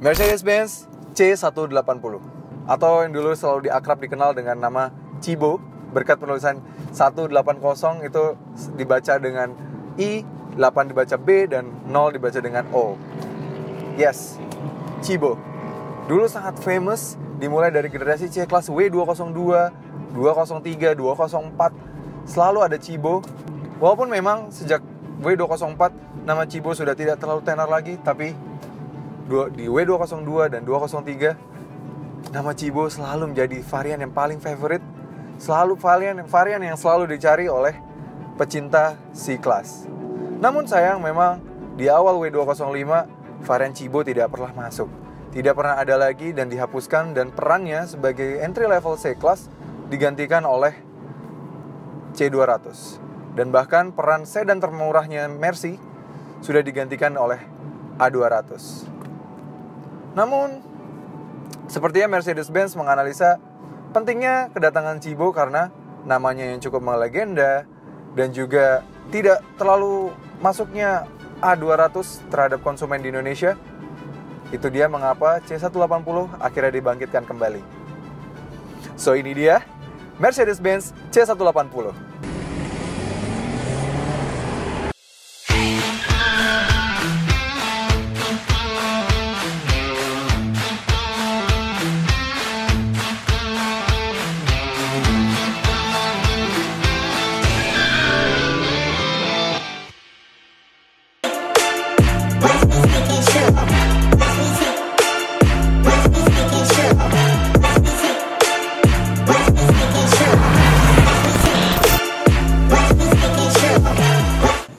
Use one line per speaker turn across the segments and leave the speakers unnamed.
Mercedes-Benz C180 atau yang dulu selalu akrab dikenal dengan nama Cibo, berkat penulisan 180 itu dibaca dengan I, 8 dibaca B, dan 0 dibaca dengan O. Yes, Cibo. Dulu sangat famous, dimulai dari generasi C kelas W202, 203, 204, selalu ada Cibo. Walaupun memang sejak W204 nama Cibo sudah tidak terlalu tenar lagi, tapi di W202 dan 203 nama Cibo selalu menjadi varian yang paling favorite, selalu varian yang selalu dicari oleh pecinta C-Class. Namun sayang memang di awal W205 varian Cibo tidak pernah masuk, tidak pernah ada lagi dan dihapuskan, dan perannya sebagai entry level C-Class digantikan oleh C200, dan bahkan peran sedan termurahnya Mercy sudah digantikan oleh A200. Namun, sepertinya Mercedes-Benz menganalisa pentingnya kedatangan Cibo karena namanya yang cukup melegenda dan juga tidak terlalu masuknya A200 terhadap konsumen di Indonesia. Itu dia mengapa C180 akhirnya dibangkitkan kembali. So ini dia Mercedes-Benz C180.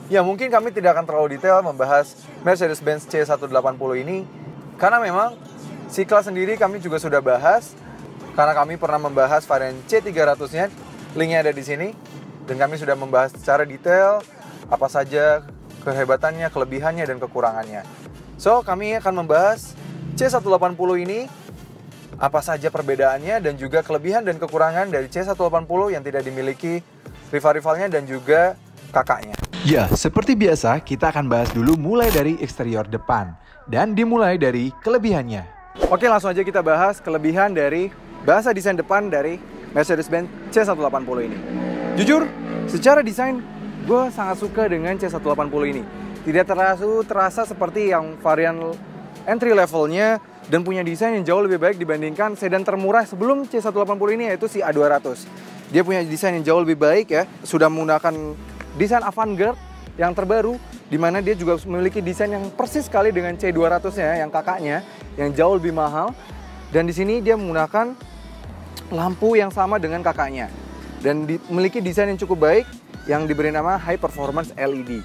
Ya, mungkin kami tidak akan terlalu detail membahas Mercedes-Benz C180 ini karena memang C-Class sendiri kami juga sudah bahas, karena kami pernah membahas varian C300-nya, linknya ada di sini, dan kami sudah membahas secara detail apa saja kehebatannya, kelebihannya, dan kekurangannya. So, kami akan membahas C180 ini, apa saja perbedaannya dan juga kelebihan dan kekurangan dari C180 yang tidak dimiliki rival-rivalnya dan juga kakaknya.
Ya, seperti biasa kita akan bahas dulu mulai dari eksterior depan dan dimulai dari kelebihannya.
Oke, langsung aja kita bahas kelebihan dari bahasa desain depan dari Mercedes-Benz C180 ini. Jujur, secara desain gue sangat suka dengan C180 ini. Tidak terasa seperti yang varian entry levelnya dan punya desain yang jauh lebih baik dibandingkan sedan termurah sebelum C180 ini, yaitu si A200. Dia punya desain yang jauh lebih baik ya, sudah menggunakan desain avant-garde yang terbaru, di mana dia juga memiliki desain yang persis sekali dengan C200-nya, yang kakaknya, yang jauh lebih mahal. Dan di sini dia menggunakan lampu yang sama dengan kakaknya. Dan memiliki desain yang cukup baik, yang diberi nama High Performance LED.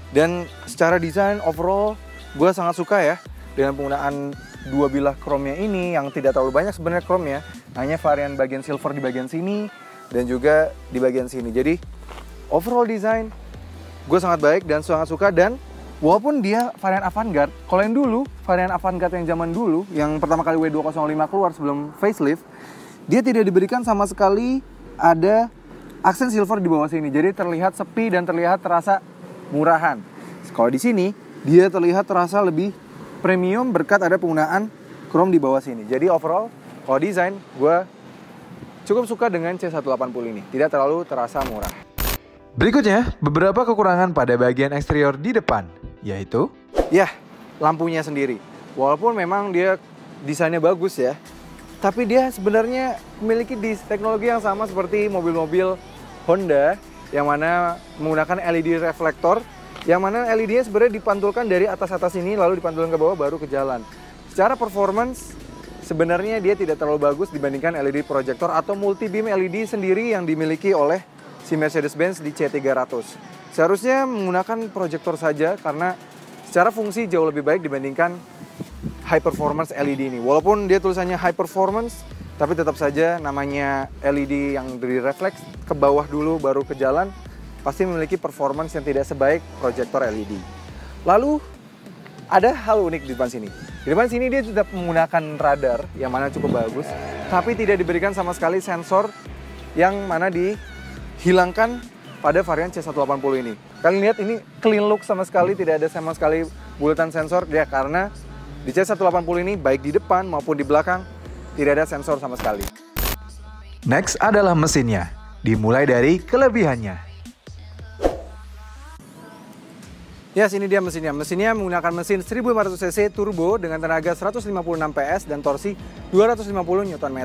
Dan secara desain overall, gue sangat suka ya, dengan penggunaan dua bilah chrome-nya ini, yang tidak terlalu banyak sebenarnya chrome-nya. Hanya varian bagian silver di bagian sini, dan juga di bagian sini. Jadi, overall design gue sangat baik dan sangat suka. Dan walaupun dia varian avant-garde, kalau yang dulu varian avant-garde yang zaman dulu yang pertama kali W205 keluar sebelum facelift, dia tidak diberikan sama sekali ada aksen silver di bawah sini. Jadi terlihat sepi dan terlihat terasa murahan. Kalau di sini dia terlihat terasa lebih premium berkat ada penggunaan chrome di bawah sini. Jadi overall kalau desain gue cukup suka dengan C180 ini, tidak terlalu terasa murah.
Berikutnya, beberapa kekurangan pada bagian eksterior di depan, yaitu
lampunya sendiri. Walaupun memang dia desainnya bagus ya, tapi dia sebenarnya memiliki teknologi yang sama seperti mobil-mobil Honda, yang mana menggunakan LED reflektor, yang mana LED-nya sebenarnya dipantulkan dari atas ini lalu dipantulkan ke bawah baru ke jalan. Secara performance sebenarnya dia tidak terlalu bagus dibandingkan LED projector atau multi beam LED sendiri yang dimiliki oleh si Mercedes-Benz di C300. Seharusnya menggunakan proyektor saja karena secara fungsi jauh lebih baik dibandingkan high performance LED ini. Walaupun dia tulisannya high performance, tapi tetap saja namanya LED yang dari refleks ke bawah dulu baru ke jalan, pasti memiliki performance yang tidak sebaik proyektor LED. Lalu ada hal unik di depan sini. Di depan sini dia tetap menggunakan radar yang mana cukup bagus, tapi tidak diberikan sama sekali sensor yang mana dihilangkan pada varian C180 ini. Kalian lihat ini clean look sama sekali, tidak ada sama sekali bulatan sensor ya, karena Di C180 ini baik di depan maupun di belakang tidak ada sensor sama sekali.
Next adalah mesinnya. Dimulai dari kelebihannya.
Yes, ini dia mesinnya. Mesinnya menggunakan mesin 1500cc turbo dengan tenaga 156 PS dan torsi 250 Nm.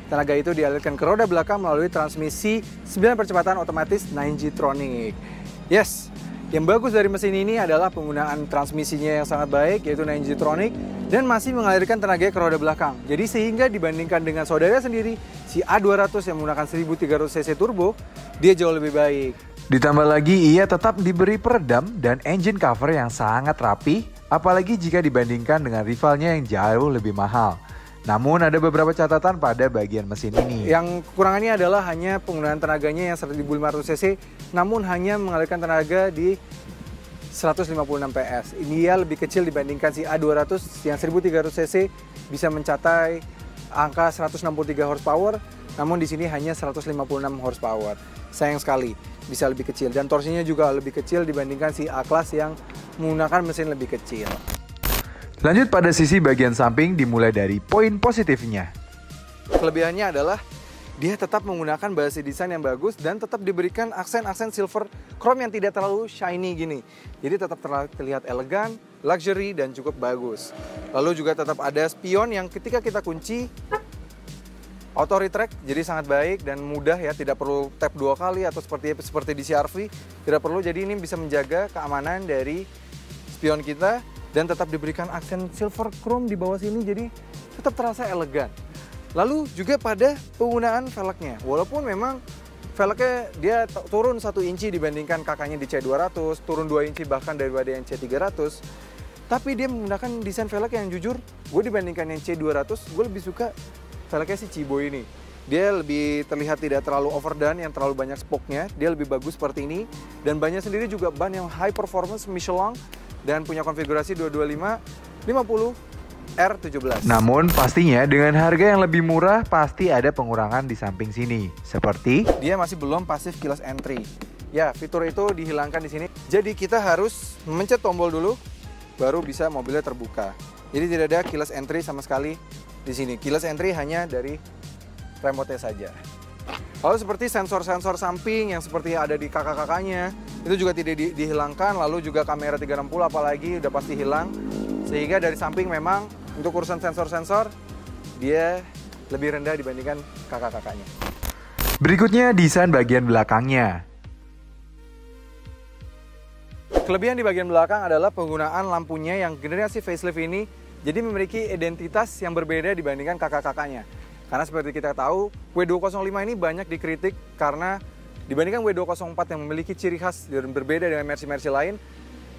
Tenaga itu dialirkan ke roda belakang melalui transmisi 9 percepatan otomatis 9G-tronic. Yes, yang bagus dari mesin ini adalah penggunaan transmisinya yang sangat baik, yaitu 9G-tronic, dan masih mengalirkan tenaga ke roda belakang. Jadi sehingga dibandingkan dengan saudara sendiri, si A200 yang menggunakan 1300cc turbo, dia jauh lebih baik.
Ditambah lagi ia tetap diberi peredam dan engine cover yang sangat rapi, apalagi jika dibandingkan dengan rivalnya yang jauh lebih mahal. Namun ada beberapa catatan pada bagian mesin ini.
Yang kekurangannya adalah hanya penggunaan tenaganya yang 1500cc, namun hanya mengalirkan tenaga di 156 PS. Ini ya lebih kecil dibandingkan si A200 yang 1300cc bisa mencapai angka 163 horsepower, namun di sini hanya 156 horsepower. Sayang sekali, bisa lebih kecil, dan torsinya juga lebih kecil dibandingkan si A-Class yang menggunakan mesin lebih kecil.
Lanjut pada sisi bagian samping, dimulai dari poin positifnya.
Kelebihannya adalah dia tetap menggunakan basi desain yang bagus dan tetap diberikan aksen-aksen silver chrome yang tidak terlalu shiny gini. Jadi tetap terlihat elegan, luxury, dan cukup bagus. Lalu juga tetap ada spion yang ketika kita kunci auto retract, jadi sangat baik dan mudah ya, tidak perlu tap 2 kali atau seperti di CR-V, tidak perlu. Jadi ini bisa menjaga keamanan dari spion kita dan tetap diberikan aksen silver chrome di bawah sini, jadi tetap terasa elegan. Lalu juga pada penggunaan velgnya, walaupun memang velgnya dia turun 1 inci dibandingkan kakaknya di C200, turun 2 inci bahkan daripada yang C300, tapi dia menggunakan desain velg yang jujur, gue dibandingkan yang C200, gue lebih suka velgnya si Cibo ini. Dia lebih terlihat tidak terlalu overdone, yang terlalu banyak spoke-nya. Dia lebih bagus seperti ini. Dan bannya sendiri juga ban yang high performance Michelin dan punya konfigurasi 225 50 R17.
Namun pastinya dengan harga yang lebih murah pasti ada pengurangan di samping sini. Seperti
dia masih belum passive keyless entry. Ya, fitur itu dihilangkan di sini. Jadi kita harus mencet tombol dulu baru bisa mobilnya terbuka. Jadi tidak ada keyless entry sama sekali di sini. Keyless entry hanya dari remote-nya saja. Lalu seperti sensor-sensor samping yang seperti ada di kakak-kakaknya, itu juga tidak dihilangkan. Lalu juga kamera 360 apalagi udah pasti hilang. Sehingga dari samping memang untuk urusan sensor-sensor dia lebih rendah dibandingkan kakak-kakaknya.
berikutnya desain bagian belakangnya.
Kelebihan di bagian belakang adalah penggunaan lampunya yang generasi facelift ini jadi memiliki identitas yang berbeda dibandingkan kakak-kakaknya. Karena seperti kita tahu, W205 ini banyak dikritik karena dibandingkan W204 yang memiliki ciri khas dan berbeda dengan Mercy-Mercy lain,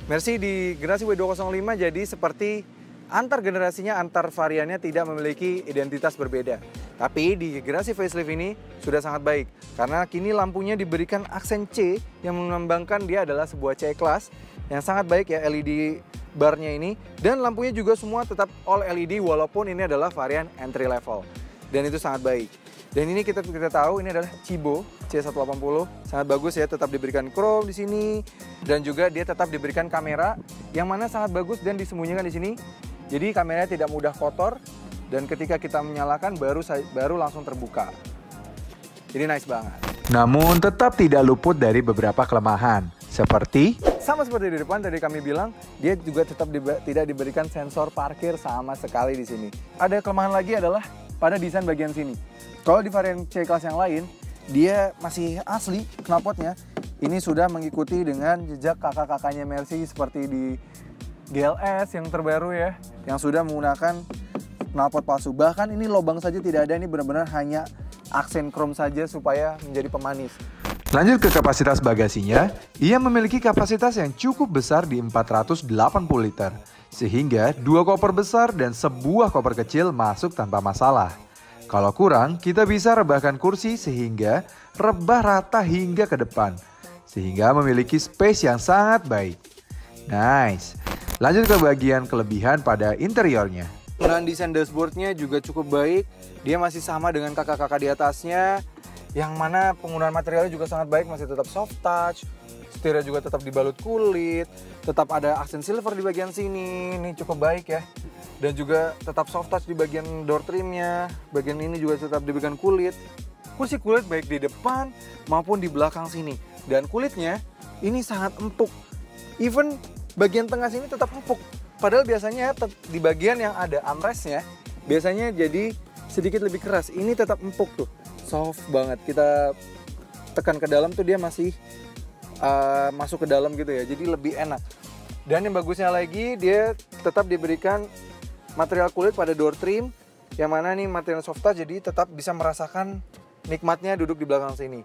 Mercy di generasi W205 jadi seperti antar generasinya, antar variannya tidak memiliki identitas berbeda. Tapi di generasi facelift ini sudah sangat baik karena kini lampunya diberikan aksen C yang melambangkan dia adalah sebuah C-Class yang sangat baik ya, LED barnya ini, dan lampunya juga semua tetap all LED walaupun ini adalah varian entry level, dan itu sangat baik. Dan ini kita tahu ini adalah Cibo C180, sangat bagus ya, tetap diberikan chrome di sini dan juga dia tetap diberikan kamera yang mana sangat bagus dan disembunyikan di sini. Jadi kameranya tidak mudah kotor dan ketika kita menyalakan baru langsung terbuka. Jadi nice banget.
Namun tetap tidak luput dari beberapa kelemahan. Seperti
sama seperti di depan tadi kami bilang, dia juga tetap tidak diberikan sensor parkir sama sekali di sini. Ada kelemahan lagi adalah pada desain bagian sini. Kalau di varian C-Class yang lain, dia masih asli knalpotnya. Ini sudah mengikuti dengan jejak kakak-kakaknya Mercy seperti di GLS yang terbaru ya, yang sudah menggunakan knalpot palsu. Bahkan ini lubang saja tidak ada, ini benar-benar hanya aksen chrome saja supaya menjadi pemanis.
Lanjut ke kapasitas bagasinya, ia memiliki kapasitas yang cukup besar di 480 liter. Sehingga 2 koper besar dan sebuah koper kecil masuk tanpa masalah. Kalau kurang, kita bisa rebahkan kursi sehingga rebah rata hingga ke depan. Sehingga memiliki space yang sangat baik. Nice. Lanjut ke bagian kelebihan pada interiornya.
Penggunaan desain dashboardnya juga cukup baik. Dia masih sama dengan kakak-kakak di atasnya, yang mana penggunaan materialnya juga sangat baik, masih tetap soft touch, setirnya juga tetap dibalut kulit, tetap ada aksen silver di bagian sini, ini cukup baik ya. Dan juga tetap soft touch di bagian door trimnya. Bagian ini juga tetap diberikan kulit. Kursi kulit baik di depan maupun di belakang sini. Dan kulitnya ini sangat empuk. Even bagian tengah sini tetap empuk. Padahal biasanya di bagian yang ada armrestnya biasanya jadi sedikit lebih keras. Ini tetap empuk tuh, soft banget. Kita tekan ke dalam tuh dia masih masuk ke dalam gitu ya. Jadi lebih enak. Dan yang bagusnya lagi dia tetap diberikan material kulit pada door trim. Yang mana nih material soft touch, jadi tetap bisa merasakan nikmatnya duduk di belakang sini.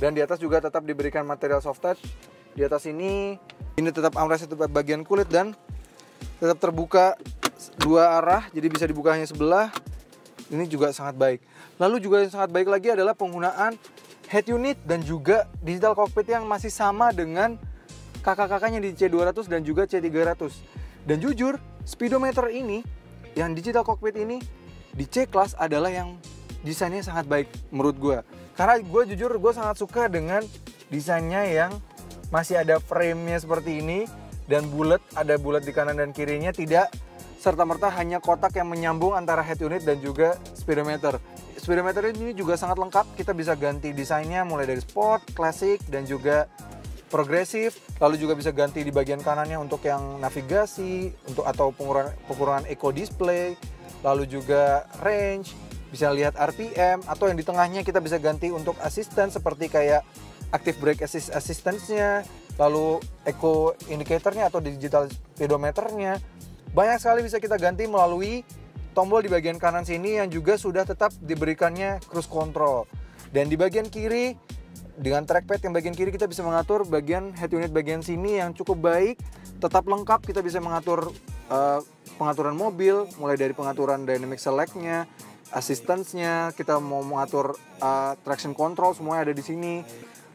Dan di atas juga tetap diberikan material soft touch. Di atas ini tetap armrest tetap bagian kulit dan tetap terbuka dua arah, jadi bisa dibuka hanya sebelah. Ini juga sangat baik. Lalu juga yang sangat baik lagi adalah penggunaan head unit dan juga digital cockpit yang masih sama dengan kakak-kakaknya di C200 dan juga C300. Dan jujur, speedometer ini, yang digital cockpit ini di C-Class adalah yang desainnya sangat baik menurut gue. Karena gue jujur, gue sangat suka dengan desainnya yang masih ada frame-nya seperti ini. Dan ada bulat di kanan dan kirinya, tidak serta-merta hanya kotak yang menyambung antara head unit dan juga speedometer. Speedometer ini juga sangat lengkap, kita bisa ganti desainnya mulai dari sport, classic, dan juga progresif. Lalu juga bisa ganti di bagian kanannya untuk yang navigasi, atau pengurangan eco display. Lalu juga range, bisa lihat RPM, atau yang di tengahnya kita bisa ganti untuk assistant seperti kayak active brake assistance-nya, lalu eco indicator-nya atau digital speedometer-nya. Banyak sekali bisa kita ganti melalui tombol di bagian kanan sini yang juga sudah tetap diberikannya cruise control. Dan di bagian kiri, dengan trackpad yang bagian kiri kita bisa mengatur bagian head unit bagian sini yang cukup baik, tetap lengkap. Kita bisa mengatur pengaturan mobil, mulai dari pengaturan dynamic select-nya, assistance-nya, kita mau mengatur traction control, semuanya ada di sini.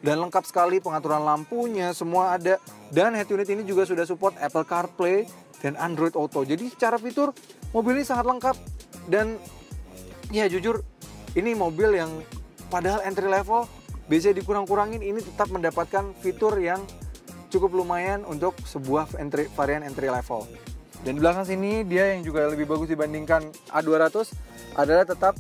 Dan lengkap sekali pengaturan lampunya, semua ada. Dan head unit ini juga sudah support Apple CarPlay dan Android Auto. Jadi secara fitur mobil ini sangat lengkap. Dan ya jujur, ini mobil yang padahal entry level, biasanya dikurang-kurangin, ini tetap mendapatkan fitur yang cukup lumayan untuk sebuah varian entry level. Dan di belakang sini dia yang juga lebih bagus dibandingkan A200 adalah tetap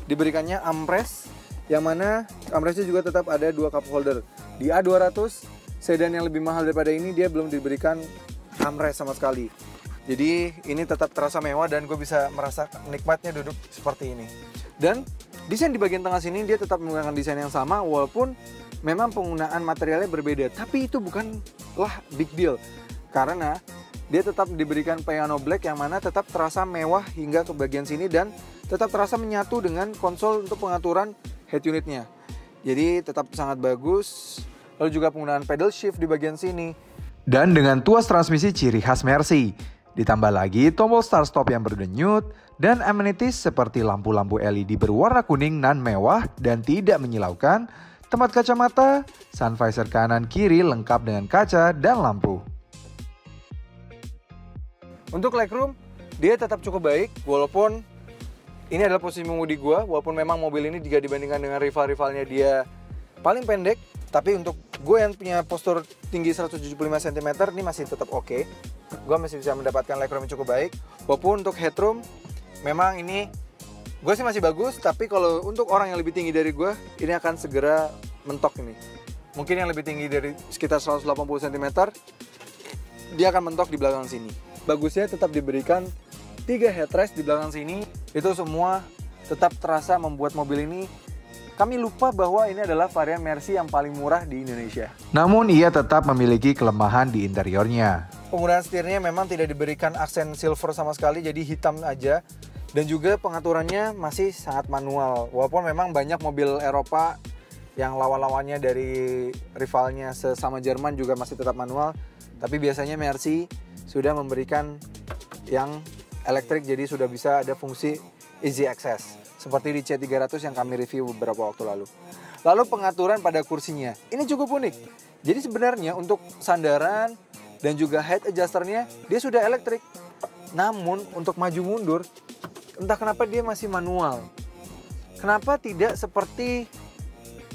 diberikannya armrest, yang mana armrestnya juga tetap ada 2 cup holder. Di A200 sedan yang lebih mahal daripada ini, dia belum diberikan armrest sama sekali. Jadi ini tetap terasa mewah dan gue bisa merasa nikmatnya duduk seperti ini. Dan desain di bagian tengah sini dia tetap menggunakan desain yang sama, walaupun memang penggunaan materialnya berbeda. Tapi itu bukanlah big deal, karena dia tetap diberikan piano black yang mana tetap terasa mewah hingga ke bagian sini dan tetap terasa menyatu dengan konsol untuk pengaturan head unitnya. Jadi tetap sangat bagus. Lalu juga penggunaan pedal shift di bagian sini.
Dan dengan tuas transmisi ciri khas Mercy. Ditambah lagi tombol start stop yang berdenyut dan amenities seperti lampu-lampu LED berwarna kuning nan mewah dan tidak menyilaukan, tempat kacamata, sun visor kanan kiri lengkap dengan kaca dan lampu.
Untuk legroom, dia tetap cukup baik, walaupun ini adalah posisi mengemudi gue, walaupun memang mobil ini jika dibandingkan dengan rival-rivalnya dia paling pendek, tapi untuk gue yang punya postur tinggi 175 cm ini masih tetap oke. Gue masih bisa mendapatkan legroom yang cukup baik. Walaupun untuk headroom, memang ini gue sih masih bagus, tapi kalau untuk orang yang lebih tinggi dari gue, ini akan segera mentok ini. Mungkin yang lebih tinggi dari sekitar 180 cm, dia akan mentok di belakang sini. Bagusnya tetap diberikan 3 headrest di belakang sini. Itu semua tetap terasa membuat mobil ini, kami lupa bahwa ini adalah varian Mercy yang paling murah di Indonesia.
Namun ia tetap memiliki kelemahan di interiornya.
Penggunaan setirnya memang tidak diberikan aksen silver sama sekali, jadi hitam aja. Dan juga pengaturannya masih sangat manual. Walaupun memang banyak mobil Eropa yang lawan-lawannya dari rivalnya sesama Jerman juga masih tetap manual. Tapi biasanya Mercy sudah memberikan yang elektrik, jadi sudah bisa ada fungsi easy access seperti di C300 yang kami review beberapa waktu lalu. Lalu pengaturan pada kursinya ini cukup unik. Jadi sebenarnya untuk sandaran dan juga height adjusternya dia sudah elektrik, namun untuk maju mundur entah kenapa dia masih manual. Kenapa tidak seperti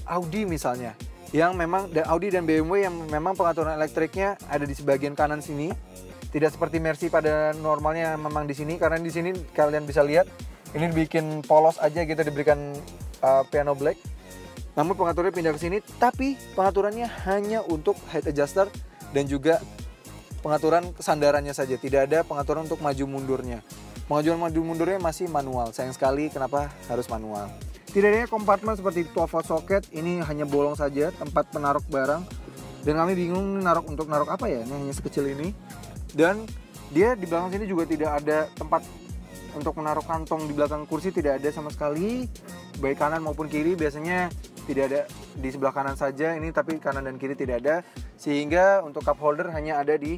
Audi misalnya, yang memang Audi dan BMW yang memang pengaturan elektriknya ada di sebagian kanan sini, Tidak seperti Mercy pada normalnya memang di sini, karena di sini kalian bisa lihat ini dibikin polos aja gitu, diberikan piano black. Namun pengaturannya pindah ke sini, tapi pengaturannya hanya untuk height adjuster dan juga pengaturan kesandarannya saja. Tidak ada pengaturan untuk maju mundurnya. Pengajuan maju mundurnya masih manual. Sayang sekali kenapa harus manual. Tidak adanya kompartemen seperti 12 volt socket, ini hanya bolong saja tempat penaruh barang. Dan kami bingung untuk naruh apa ya, ini hanya sekecil ini. Dan dia di belakang sini juga tidak ada tempat untuk menaruh kantong di belakang kursi, tidak ada sama sekali. Baik kanan maupun kiri, biasanya tidak ada di sebelah kanan saja ini, tapi kanan dan kiri tidak ada. Sehingga untuk cup holder hanya ada di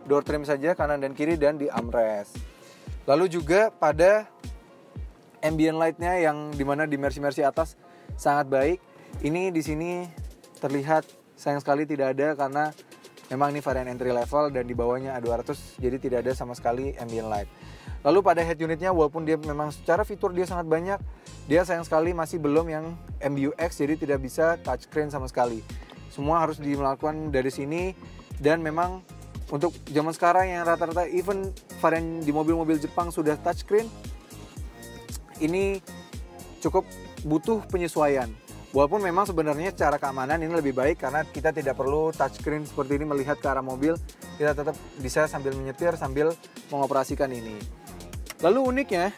door trim saja, kanan dan kiri, dan di armrest. Lalu juga pada ambient light-nya yang dimana di Mercy atas sangat baik. Ini di sini terlihat sayang sekali tidak ada karena memang ini varian entry level dan di bawahnya A200, jadi tidak ada sama sekali ambient light. Lalu pada head unitnya, walaupun dia memang secara fitur dia sangat banyak, dia sayang sekali masih belum yang MBUX, jadi tidak bisa touchscreen sama sekali. Semua harus dilakukan dari sini, dan memang untuk zaman sekarang yang rata-rata even varian di mobil-mobil Jepang sudah touchscreen, ini cukup butuh penyesuaian. Walaupun memang sebenarnya secara keamanan ini lebih baik karena kita tidak perlu touchscreen seperti ini melihat ke arah mobil, kita tetap bisa sambil menyetir sambil mengoperasikan ini. Lalu uniknya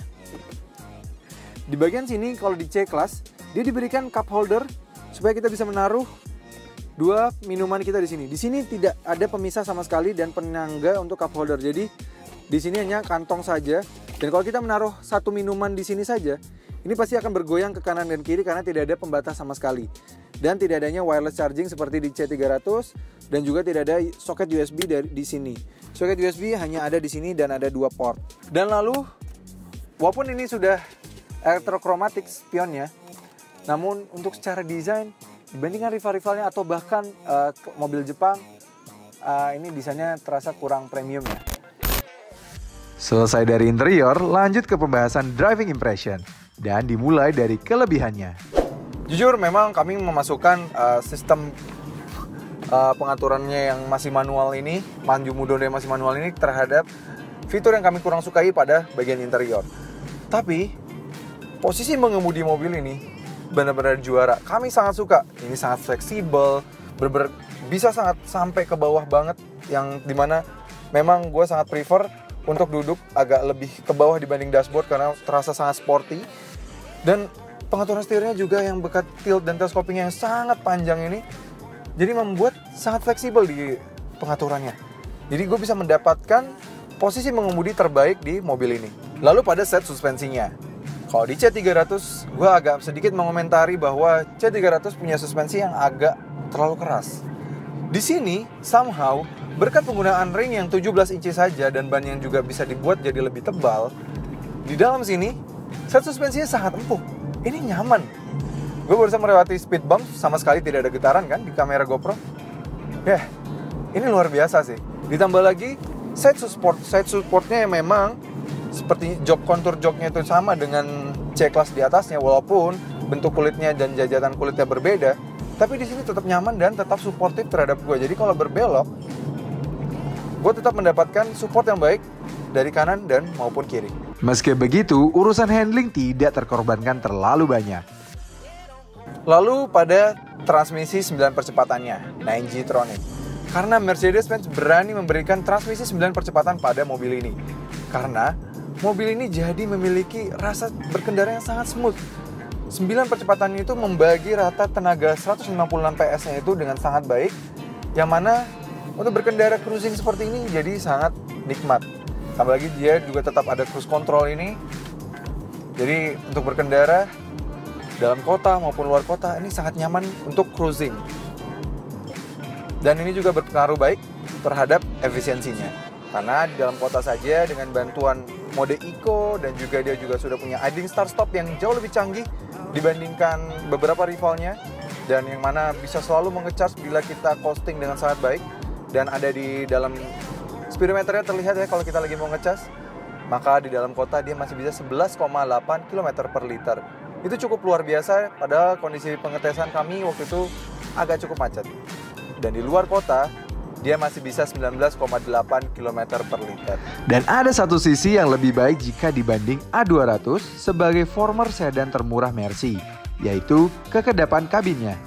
di bagian sini kalau di C-Class dia diberikan cup holder supaya kita bisa menaruh dua minuman kita di sini. Di sini tidak ada pemisah sama sekali dan penyangga untuk cup holder. Jadi di sini hanya kantong saja. Dan kalau kita menaruh satu minuman di sini saja, ini pasti akan bergoyang ke kanan dan kiri karena tidak ada pembatas sama sekali. Dan tidak adanya wireless charging seperti di C300 dan juga tidak ada soket USB di sini. Soket USB hanya ada di sini dan ada 2 port. Dan lalu walaupun ini sudah electrochromatic spionnya, namun untuk secara desain dibandingkan rival-rivalnya atau bahkan mobil Jepang, ini desainnya terasa kurang premium ya.
Selesai dari interior, lanjut ke pembahasan driving impression. Dan dimulai dari kelebihannya.
Jujur memang kami memasukkan sistem pengaturannya yang masih manual ini, maju mundur yang masih manual ini terhadap fitur yang kami kurang sukai pada bagian interior. Tapi posisi mengemudi mobil ini benar-benar juara. Kami sangat suka. Ini sangat fleksibel, bisa sangat sampai ke bawah banget, yang dimana memang gue sangat prefer untuk duduk agak lebih ke bawah dibanding dashboard karena terasa sangat sporty. Dan pengaturan setirnya juga yang berkat tilt dan telescoping yang sangat panjang ini, jadi membuat sangat fleksibel di pengaturannya. Jadi gue bisa mendapatkan posisi mengemudi terbaik di mobil ini. Lalu pada set suspensinya, kalau di C300 gue agak sedikit mengomentari bahwa C300 punya suspensi yang agak terlalu keras. Di sini somehow berkat penggunaan ring yang 17 inci saja dan ban yang juga bisa dibuat jadi lebih tebal, di dalam sini set suspensinya sangat empuk. Ini nyaman. Gue barusan melewati speed bump, sama sekali tidak ada getaran kan di kamera GoPro. Ini luar biasa sih. Ditambah lagi side supportnya yang memang seperti jok kontur joknya itu sama dengan C-Class di atasnya, walaupun bentuk kulitnya dan jajatan kulitnya berbeda. Tapi di sini tetap nyaman dan tetap suportif terhadap gue. Jadi kalau berbelok, gue tetap mendapatkan support yang baik dari kanan dan maupun kiri.
Meski begitu, urusan handling tidak terkorbankan terlalu banyak.
Lalu pada transmisi 9 percepatannya, 9G-tronic. Karena Mercedes-Benz berani memberikan transmisi 9 percepatan pada mobil ini. Karena mobil ini jadi memiliki rasa berkendara yang sangat smooth. 9 percepatannya itu membagi rata tenaga 156 PS-nya itu dengan sangat baik, yang mana untuk berkendara cruising seperti ini jadi sangat nikmat. Tambah lagi dia juga tetap ada cruise control ini. Jadi untuk berkendara dalam kota maupun luar kota ini sangat nyaman untuk cruising. Dan ini juga berpengaruh baik terhadap efisiensinya. Karena di dalam kota saja dengan bantuan mode Eco dan juga dia juga sudah punya idling start stop yang jauh lebih canggih dibandingkan beberapa rivalnya, dan yang mana bisa selalu mengecharge bila kita costing dengan sangat baik. Dan ada di dalam speedometernya terlihat ya kalau kita lagi mau ngecas, maka di dalam kota dia masih bisa 11,8 km per liter. Itu cukup luar biasa pada kondisi pengetesan kami waktu itu agak cukup macet. Dan di luar kota dia masih bisa 19,8 km per liter.
Dan ada satu sisi yang lebih baik jika dibanding A200 sebagai former sedan termurah Mercy, yaitu kekedapan kabinnya.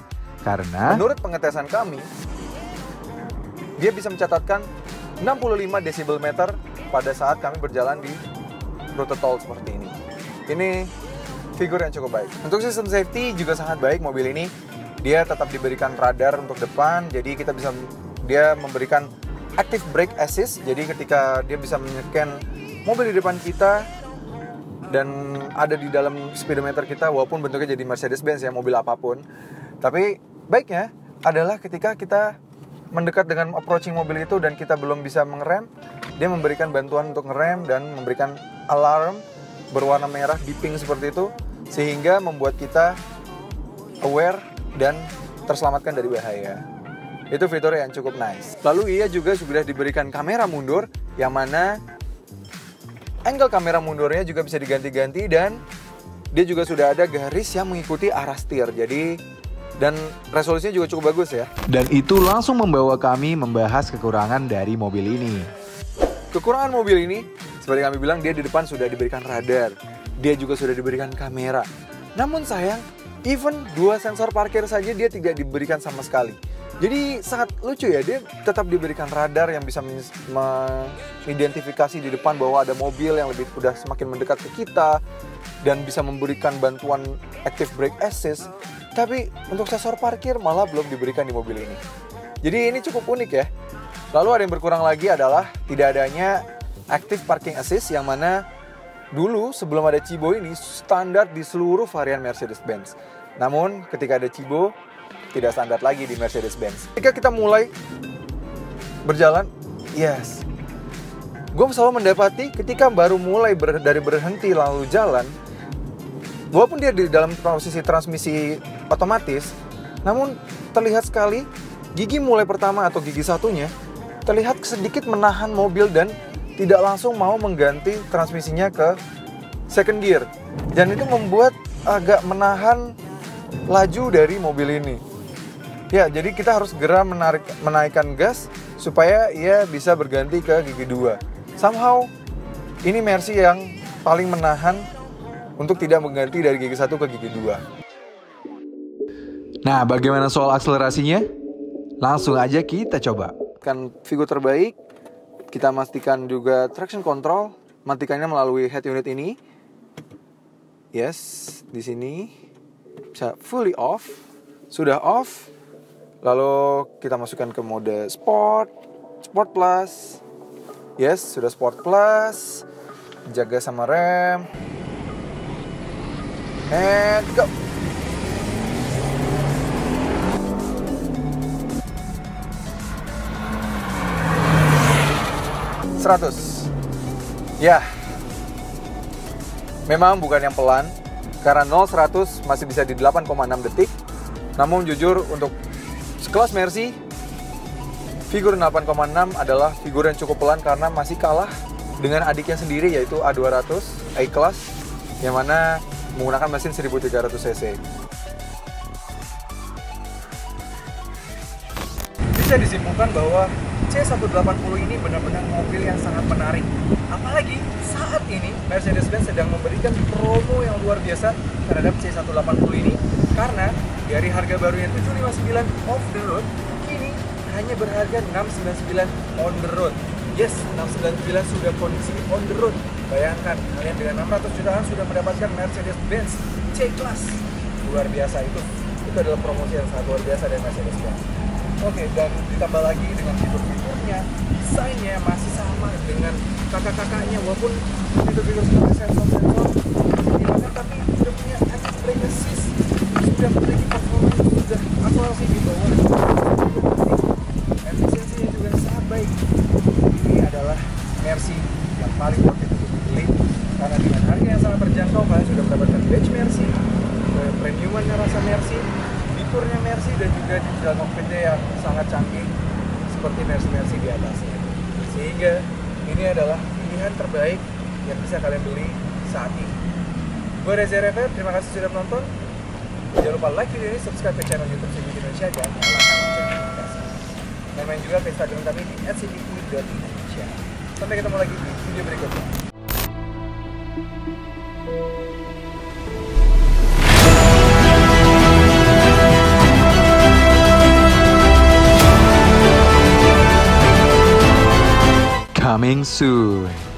Karena
menurut pengetesan kami, dia bisa mencatatkan 65 desibel meter pada saat kami berjalan di rute tol seperti ini. Ini figur yang cukup baik. Untuk sistem safety juga sangat baik mobil ini. Dia tetap diberikan radar untuk depan, jadi dia memberikan active brake assist. Jadi ketika dia bisa menyeken mobil di depan kita dan ada di dalam speedometer kita, walaupun bentuknya jadi Mercedes-Benz ya, mobil apapun. Tapi baiknya adalah ketika kita mendekat dengan approaching mobil itu dan kita belum bisa mengerem, dia memberikan bantuan untuk ngerem dan memberikan alarm berwarna merah beeping seperti itu, sehingga membuat kita aware dan terselamatkan dari bahaya. Itu fitur yang cukup nice. Lalu ia juga sudah diberikan kamera mundur, yang mana angle kamera mundurnya juga bisa diganti-ganti dan dia juga sudah ada garis yang mengikuti arah setir. Jadi dan resolusinya juga cukup bagus ya.
Dan itu langsung membawa kami membahas kekurangan dari mobil ini.
Kekurangan mobil ini, seperti kami bilang, dia di depan sudah diberikan radar. Dia juga sudah diberikan kamera. Namun sayang, even 2 sensor parkir saja dia tidak diberikan sama sekali. Jadi sangat lucu ya, dia tetap diberikan radar yang bisa mengidentifikasi di depan bahwa ada mobil yang udah semakin mendekat ke kita dan bisa memberikan bantuan active brake assist. Tapi untuk sensor parkir malah belum diberikan di mobil ini. Jadi ini cukup unik ya. Lalu ada yang berkurang lagi adalah tidak adanya active parking assist, yang mana dulu sebelum ada Cibo ini standar di seluruh varian Mercedes-Benz. Namun ketika ada Cibo, tidak standar lagi di Mercedes-Benz. Ketika kita mulai berjalan, yes, gue selalu mendapati ketika baru mulai dari berhenti lalu jalan, walaupun dia di dalam posisi transmisi otomatis, namun terlihat sekali gigi mulai pertama atau gigi satunya terlihat sedikit menahan mobil dan tidak langsung mau mengganti transmisinya ke second gear. Dan itu membuat agak menahan laju dari mobil ini. Ya, jadi kita harus segera menaikkan gas supaya ia bisa berganti ke gigi 2. Somehow ini Mercy yang paling menahan untuk tidak mengganti dari gigi 1 ke gigi 2.
Nah, bagaimana soal akselerasinya? Langsung aja kita coba.
Kan figur terbaik, kita pastikan juga traction control, matikannya melalui head unit ini. Yes, di sini bisa fully off. Sudah off. Lalu kita masukkan ke mode Sport, Sport Plus. Yes, sudah Sport Plus. Jaga sama rem. And go. Ya, memang bukan yang pelan, karena 0-100 masih bisa di 8,6 detik. Namun jujur untuk sekelas Mercy, figur 8,6 adalah figur yang cukup pelan karena masih kalah dengan adiknya sendiri, yaitu A200 A-Class, yang mana menggunakan mesin 1300 cc. Bisa disimpulkan bahwa C180 ini benar-benar mobil yang sangat menarik. Apalagi saat ini Mercedes-Benz sedang memberikan promo yang luar biasa terhadap C180 ini, karena dari harga barunya 759 off the road, kini hanya berharga 699 on the road. Yes, 699 sudah kondisi on the road. Bayangkan, kalian dengan 600 jutaan sudah mendapatkan Mercedes-Benz C-Class. Luar biasa itu. Itu adalah promosi yang sangat luar biasa dari Mercedes-Benz. Oke, dan ditambah lagi dengan fitur-fiturnya, desainnya masih sama dengan kakak-kakaknya, walaupun fitur-fitur seperti sensor-sensor dihilangkan, tapi sudah punya active brake assist, sudah memiliki performa yang sudah akurasi di bawah. Efisiensinya juga sangat baik. Ini adalah Mercy yang paling worth it untuk dibeli, karena dengan harga yang sangat terjangkau kalian sudah mendapatkan badge Mercy, premiumannya rasa Mercy, fiturnya Mercy, dan juga digital cockpitnya yang sangat canggih seperti Mercy di atasnya. Sehingga ini adalah pilihan terbaik yang bisa kalian beli saat ini. Gue Reza Rever, terima kasih sudah menonton. Jangan lupa like video ini, subscribe ke channel YouTube CVT Indonesia, dan nyalakan lonceng notifikasi. dan main juga ke Instagram kami di @cdk.indonesia. Sampai ketemu lagi di video berikutnya.
Coming soon.